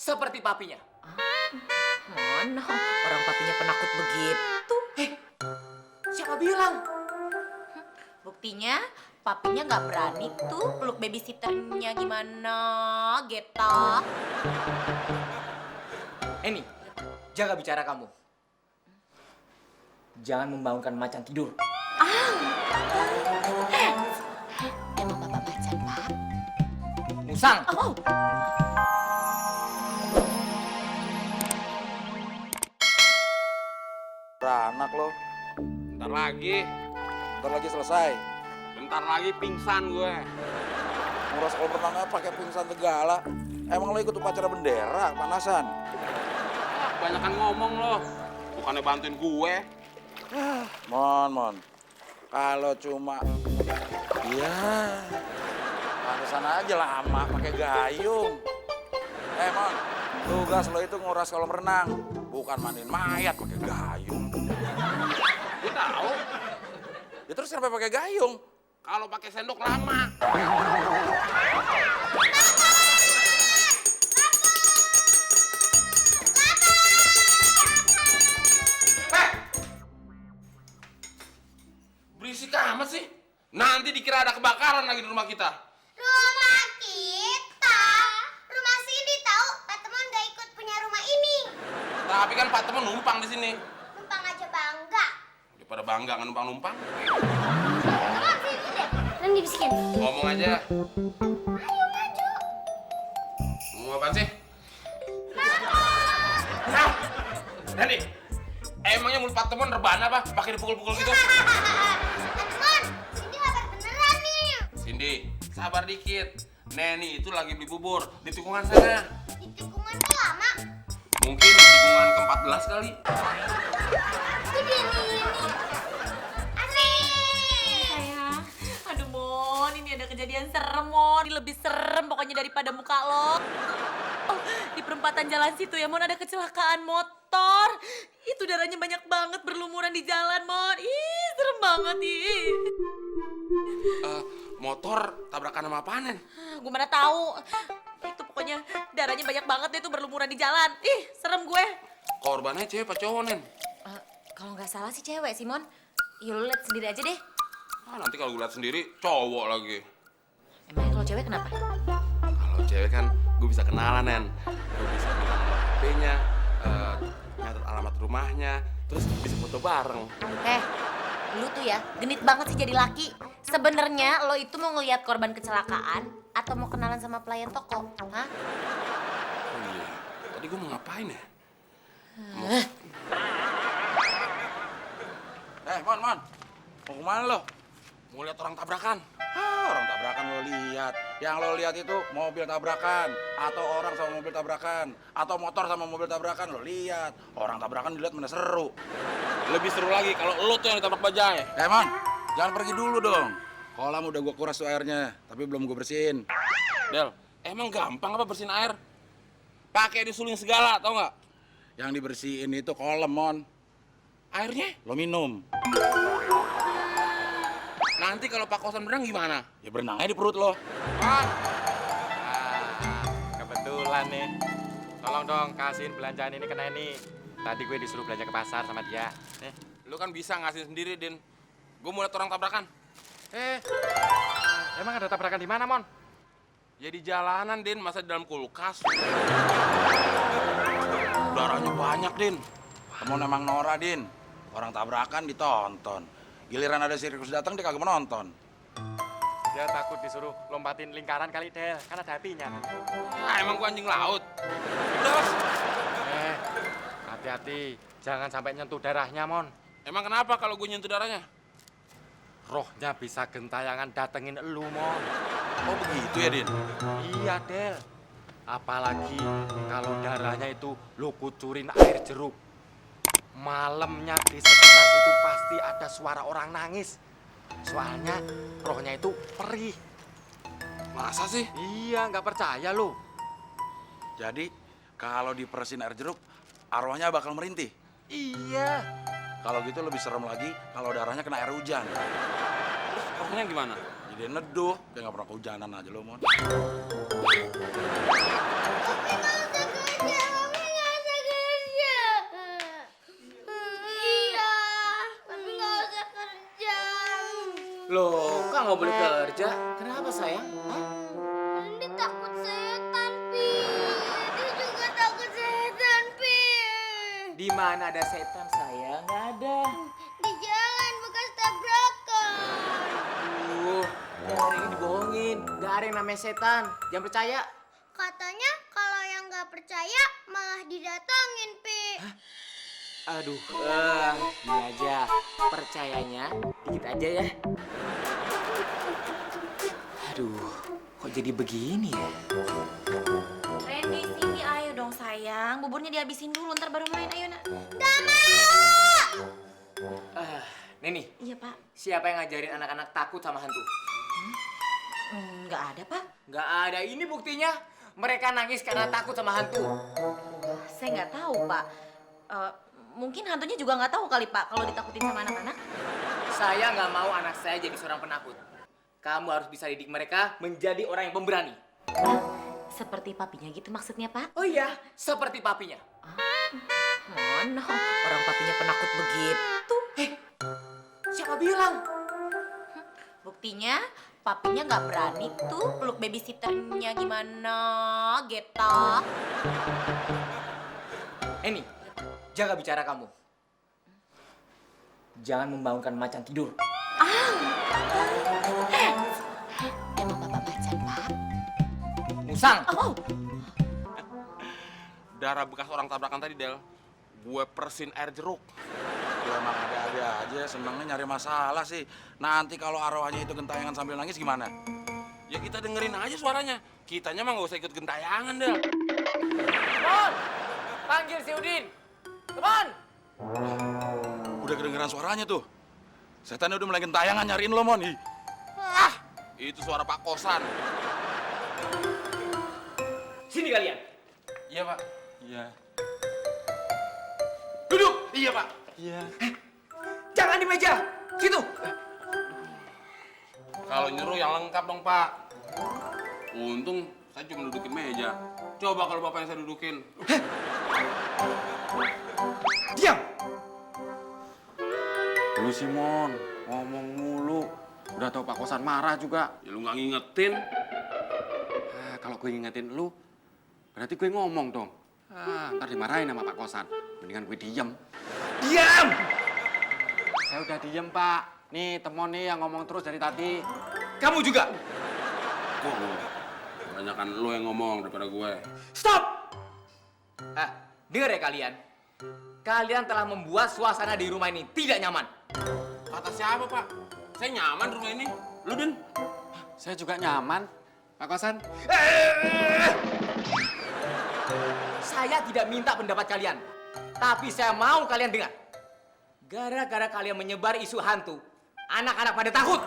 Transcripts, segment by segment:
seperti papinya. Mana orang papinya penakut begitu? Siapa bilang? Buktinya papinya nggak berani tuh peluk babysitternya gimana, Geta. Eni, jaga bicara kamu. Jangan membangunkan macan tidur. Emang bapak macan, Pak? Musang. Oh, Beranak lo, Bentar lagi selesai. bentar lagi pingsan gue. Nguras kolam renangnya pakai pingsan segala. Emang lo ikut upacara bendera, kepanasan? Kebanyakan ngomong lo, bukannya bantuin gue. Mon. Kalau cuma, ya, pantesan aja lama pakai gayung. Mon, tugas lo itu nguras kolam renang, bukan mandiin mayat pakai gayung. Gue tahu Ya terus kenapa pakai gayung? kalau pakai sendok lama. Berisik amat sih. Nanti dikira ada kebakaran lagi di rumah kita. Rumah kita, rumah Cindy tahu. Pak Temon gak ikut punya rumah ini. Tapi kan Pak Temen numpang di sini. Numpang aja bangga. Daripada bangga nggak numpang-numpang. Temon sini deh. Nanti dibisikin. Ngomong aja. Ayo maju. Ngomong apaan sih? Nah, Dani, emangnya mulut Pak Temon rebana apa? Pakai dipukul-pukul gitu? Pak Temon, Cindy kabar beneran nih. Cindy, sabar dikit. Neni itu lagi beli bubur di tikungan sana. Di tikungan tuh lama. Mungkin di tikungan ke-14 kali. Gede nih. Aneh. sayang. Aduh, Mon, ini ada kejadian serem, Mon. Ini lebih serem pokoknya daripada muka lo. Oh, di perempatan jalan situ ya, Mon, ada kecelakaan motor. Itu darahnya banyak banget berlumuran di jalan, Mon. Ih, serem banget, ih. Motor tabrakan sama apaan, Nen? Gue mana tahu. Itu pokoknya darahnya banyak banget deh tuh berlumuran di jalan. Ih, serem gue. Korbannya cewek apa cowok, Nen? Kalau nggak salah sih cewek, Simon. Ya lu lihat sendiri aja deh. Nanti kalau gue lihat sendiri, cowok lagi. Emangnya kalau cewek kenapa? Kalau cewek kan gue bisa kenalan, Nen. Gue bisa bilang nomor HP-nya, nyatet alamat rumahnya, terus bisa foto bareng. Lu tuh ya genit banget sih jadi laki. Sebenarnya lo itu mau ngelihat korban kecelakaan atau mau kenalan sama pelayan toko? Hah? Oh iya, tadi gue mau ngapain ya? Mon. Mau kemana lo? Mau lihat orang tabrakan. Orang tabrakan lo lihat. Yang lo lihat itu mobil tabrakan, atau orang sama mobil tabrakan, atau motor sama mobil tabrakan lo lihat. Orang tabrakan dilihat mana seru. Lebih seru lagi kalau lo tuh yang ditabrak bajai. Mon, jangan pergi dulu dong. Kolam udah gua kuras tuh airnya, tapi belum gua bersihin. Del, emang gampang apa bersihin air? Pakai disuling segala, tau nggak? Yang dibersihin itu kolam, Mon. Airnya? Lo minum. Nanti kalau Pak Kosan berenang gimana? Ya berenang aja di perut lo. Kebetulan nih. Tolong dong kasihin belanjaan ini ke Neni. Tadi gue disuruh belanja ke pasar sama dia. Nih. Lu kan bisa ngasih sendiri, Din. Gue mau lihat orang tabrakan. Emang ada tabrakan di mana, Mon? Ya di jalanan, Din. Masa di dalam kulkas? Darahnya banyak, Din. Kamu emang Nora, Din. Orang tabrakan ditonton. Giliran ada sirkus datang dia kagak menonton. Dia takut disuruh lompatin lingkaran kali, Del. Kan ada apinya. Ah, emang gua anjing laut. Udah, Mas. Hati-hati. Jangan sampai nyentuh darahnya, Mon. Emang kenapa kalau gue nyentuh darahnya? Rohnya bisa gentayangan datengin elu, Mon. Oh begitu ya, Din? Iya, Del. Apalagi kalau darahnya itu lo kucurin air jeruk. Malamnya di sekitar itu pasti ada suara orang nangis. Soalnya rohnya itu perih. Masa sih? Iya, nggak percaya lo. Jadi kalau diperesin air jeruk, arwahnya bakal merintih. Iya. Kalau gitu lebih serem lagi kalau darahnya kena air hujan. Terus rohnya gimana? Jadi neduh, dia nggak pernah kehujanan aja lo, Mon. Tapi mau jagain Masa nggak boleh kerja? Kenapa sayang? Hah? Randy takut setan, Pi. Randy juga takut setan, Pi. Di mana ada setan sayang? Nggak ada. Di jalan bekas tabrakan. Hari ini dibohongin. Nggak ada yang namanya setan. Jangan percaya. Katanya kalau yang nggak percaya malah didatangin, Pi. Aduh, ini aja. Percayanya dikit aja ya. Aduh, kok jadi begini ya? Randy, Cindy, ayo dong sayang. Buburnya dihabisin dulu, ntar baru main. Ayo, nak. Gak mau. Neni, Iya, Pak. siapa yang ngajarin anak-anak takut sama hantu? Nggak ada, Pak. Nggak ada. Ini buktinya. Mereka nangis karena takut sama hantu. Saya nggak tahu, Pak. Mungkin hantunya juga nggak tahu kali, Pak, kalau ditakutin sama anak-anak. Saya nggak mau anak saya jadi seorang penakut. Kamu harus bisa didik mereka menjadi orang yang pemberani. Seperti papinya gitu maksudnya, Pak? Oh iya, seperti papinya. Mana orang papinya penakut begitu? Siapa bilang? Buktinya papinya nggak berani tuh peluk babysitternya gimana, Geta. Eni, jaga bicara kamu. Jangan membangunkan macan tidur. Emang bapak macan, Pak? Musang. Oh, Darah bekas orang tabrakan tadi, Del. Gue persin air jeruk. Lu emang ada-ada aja, senangnya nyari masalah sih. Nanti kalau arwahnya itu gentayangan sambil nangis gimana? Ya kita dengerin aja suaranya. Kitanya mah gak usah ikut gentayangan, Del. Mon, panggil si Udin. Teman. Udah kedengeran suaranya tuh. Setannya udah mulai gentayangan nyariin lo, Mon. Ih. Itu suara Pak Kosan. Sini kalian. Iya, Pak. Iya. Duduk. Iya, Pak. Iya. Jangan di meja. Situ. Kalau nyuruh yang lengkap dong, Pak. Untung saya cuma dudukin meja. Coba kalau Bapak yang saya dudukin. Diam. Lu Simon, ngomong mulu. Udah tau Pak Kosan marah juga. Ya lu nggak ngingetin. Kalau gue ngingetin lu, berarti gue ngomong dong. Ntar dimarahin sama Pak Kosan. Mendingan gue diem. Diam. Saya udah diem, Pak. Nih, temon nih yang ngomong terus dari tadi. Kamu juga. Kok lu? Kebanyakan lu yang ngomong daripada gue. Stop. Dengar ya kalian. Kalian telah membuat suasana di rumah ini tidak nyaman. Kata siapa, Pak? Saya nyaman di rumah ini. Lu, Den? Saya juga nyaman, Pak Kosan. Saya tidak minta pendapat kalian. Tapi saya mau kalian dengar. Gara-gara kalian menyebar isu hantu, anak-anak pada takut.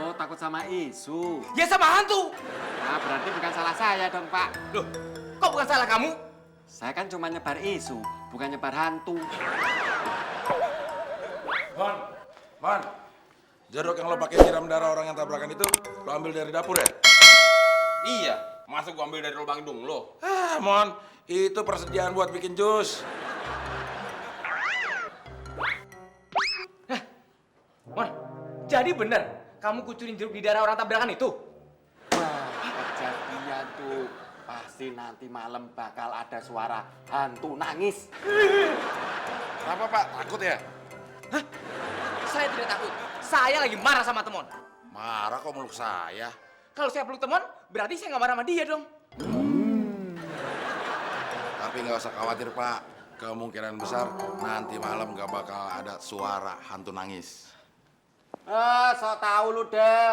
Oh, takut sama isu. Ya sama hantu. Nah, berarti bukan salah saya dong, Pak. Loh, kok bukan salah kamu? Saya kan cuma nyebar isu, bukan nyebar hantu. Mon, jeruk yang lo pakai siram darah orang yang tabrakan itu, lo ambil dari dapur ya? Iya. Masa gua ambil dari lubang hidung lo? Mon, itu persediaan buat bikin jus. Mon, jadi bener kamu kucurin jeruk di darah orang tabrakan itu? Wah, kejadian tuh. Pasti nanti malam bakal ada suara hantu nangis. Kenapa, Pak? Takut ya? Saya tidak takut. Saya lagi marah sama Temon. Marah kok meluk saya. Kalau saya peluk Temon, berarti saya nggak marah sama dia dong. Tapi nggak usah khawatir, Pak. Kemungkinan besar nanti malam nggak bakal ada suara hantu nangis. So tau lu deh.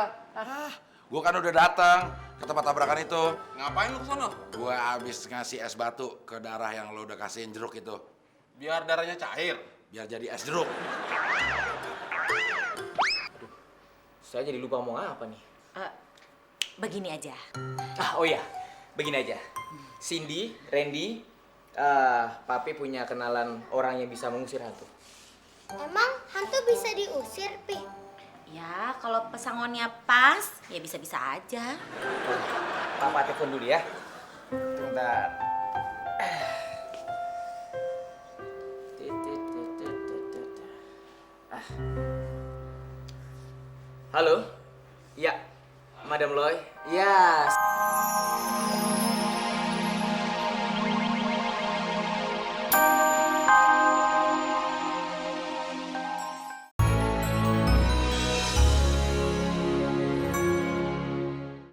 Gua kan udah datang ke tempat tabrakan itu. Ngapain lu kesana? Gua habis ngasih es batu ke darah yang lo udah kasihin jeruk itu. Biar darahnya cair. Biar jadi es jeruk. Saya jadi lupa ngomong apa nih. Begini aja. Oh iya, begini aja. Cindy, Randy, Papi punya kenalan orang yang bisa mengusir hantu. Emang hantu bisa diusir, Pi? Ya, kalau pesangonnya pas, ya bisa-bisa aja. Papa telepon dulu ya. Bentar. Halo? Ya. Madam Loy. Ya,